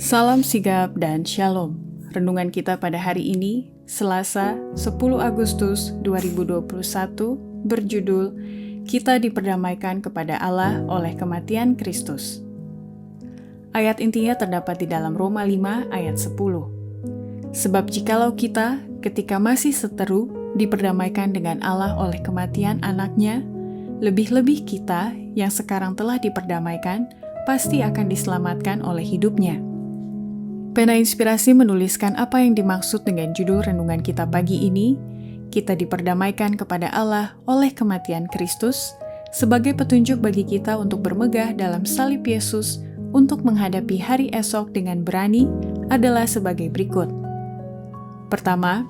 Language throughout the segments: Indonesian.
Salam sigap dan shalom. Renungan kita pada hari ini, Selasa 10 Agustus 2021, berjudul Kita Diperdamaikan kepada Allah oleh Kematian Kristus. Ayat intinya terdapat di dalam Roma 5 ayat 10. Sebab jikalau kita, ketika masih seteru, diperdamaikan dengan Allah oleh kematian anaknya, lebih-lebih kita yang sekarang telah diperdamaikan, pasti akan diselamatkan oleh hidupnya. Pena Inspirasi menuliskan apa yang dimaksud dengan judul renungan kita pagi ini, kita diperdamaikan kepada Allah oleh kematian Kristus, sebagai petunjuk bagi kita untuk bermegah dalam salib Yesus untuk menghadapi hari esok dengan berani adalah sebagai berikut. Pertama,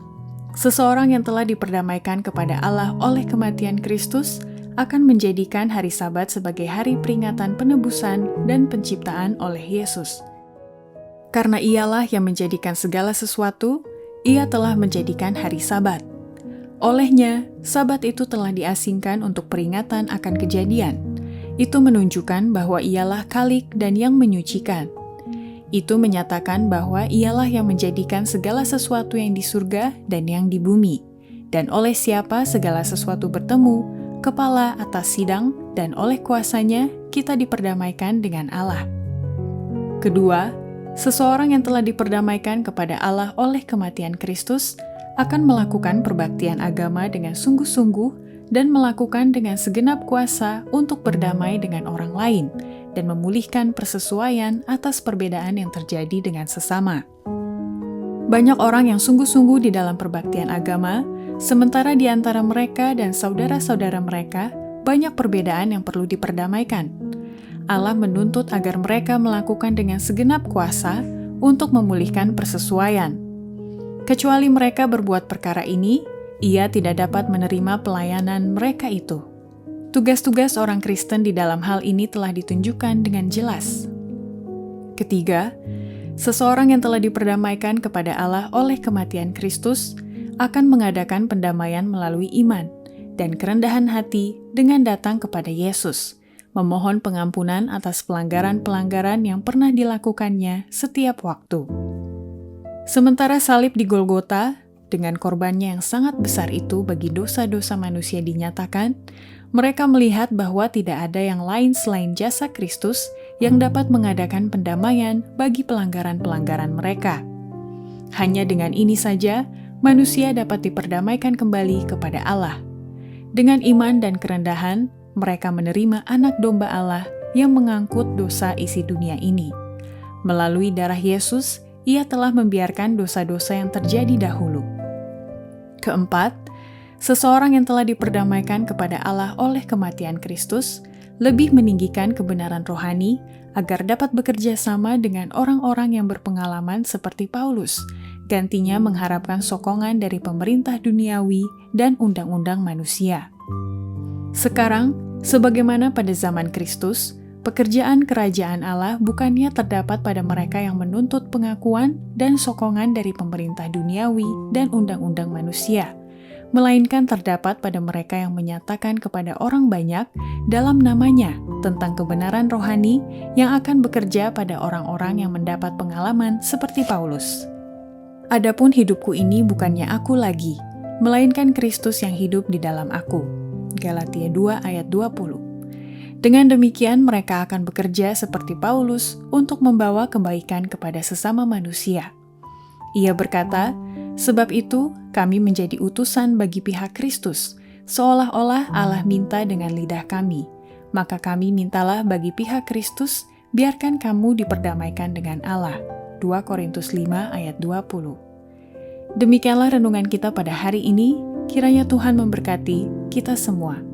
seseorang yang telah diperdamaikan kepada Allah oleh kematian Kristus akan menjadikan hari Sabat sebagai hari peringatan penebusan dan penciptaan oleh Yesus. Karena Ialah yang menjadikan segala sesuatu, Ia telah menjadikan hari Sabat. Olehnya, Sabat itu telah diasingkan untuk peringatan akan kejadian. Itu menunjukkan bahwa Ialah Khalik dan yang menyucikan. Itu menyatakan bahwa Ialah yang menjadikan segala sesuatu yang di surga dan yang di bumi, dan oleh siapa segala sesuatu bertemu, kepala atas sidang, dan oleh kuasanya kita diperdamaikan dengan Allah. Kedua, seseorang yang telah diperdamaikan kepada Allah oleh kematian Kristus akan melakukan perbaktian agama dengan sungguh-sungguh dan melakukan dengan segenap kuasa untuk berdamai dengan orang lain dan memulihkan persesuaian atas perbedaan yang terjadi dengan sesama. Banyak orang yang sungguh-sungguh di dalam perbaktian agama, sementara di antara mereka dan saudara-saudara mereka banyak perbedaan yang perlu diperdamaikan. Allah menuntut agar mereka melakukan dengan segenap kuasa untuk memulihkan persesuaian. Kecuali mereka berbuat perkara ini, Ia tidak dapat menerima pelayanan mereka itu. Tugas-tugas orang Kristen di dalam hal ini telah ditunjukkan dengan jelas. Ketiga, seseorang yang telah diperdamaikan kepada Allah oleh kematian Kristus akan mengadakan pendamaian melalui iman dan kerendahan hati dengan datang kepada Yesus, memohon pengampunan atas pelanggaran-pelanggaran yang pernah dilakukannya setiap waktu. Sementara salib di Golgota, dengan korbannya yang sangat besar itu bagi dosa-dosa manusia dinyatakan, mereka melihat bahwa tidak ada yang lain selain jasa Kristus yang dapat mengadakan pendamaian bagi pelanggaran-pelanggaran mereka. Hanya dengan ini saja, manusia dapat diperdamaikan kembali kepada Allah. Dengan iman dan kerendahan, mereka menerima anak domba Allah yang mengangkut dosa isi dunia ini. Melalui darah Yesus, Ia telah membiarkan dosa-dosa yang terjadi dahulu. Keempat, seseorang yang telah diperdamaikan kepada Allah oleh kematian Kristus lebih meninggikan kebenaran rohani agar dapat bekerja sama dengan orang-orang yang berpengalaman seperti Paulus, gantinya mengharapkan sokongan dari pemerintah duniawi dan undang-undang manusia. Sekarang, sebagaimana pada zaman Kristus, pekerjaan kerajaan Allah bukannya terdapat pada mereka yang menuntut pengakuan dan sokongan dari pemerintah duniawi dan undang-undang manusia, melainkan terdapat pada mereka yang menyatakan kepada orang banyak dalam namanya tentang kebenaran rohani yang akan bekerja pada orang-orang yang mendapat pengalaman seperti Paulus. Adapun hidupku ini bukannya aku lagi, melainkan Kristus yang hidup di dalam aku. Galatia 2 ayat 20. Dengan demikian mereka akan bekerja seperti Paulus untuk membawa kebaikan kepada sesama manusia. Ia berkata, sebab itu kami menjadi utusan bagi pihak Kristus, seolah-olah Allah minta dengan lidah kami. Maka kami mintalah bagi pihak Kristus, biarkan kamu diperdamaikan dengan Allah. 2 Korintus 5 ayat 20. Demikianlah renungan kita pada hari ini, kiranya Tuhan memberkati kita semua.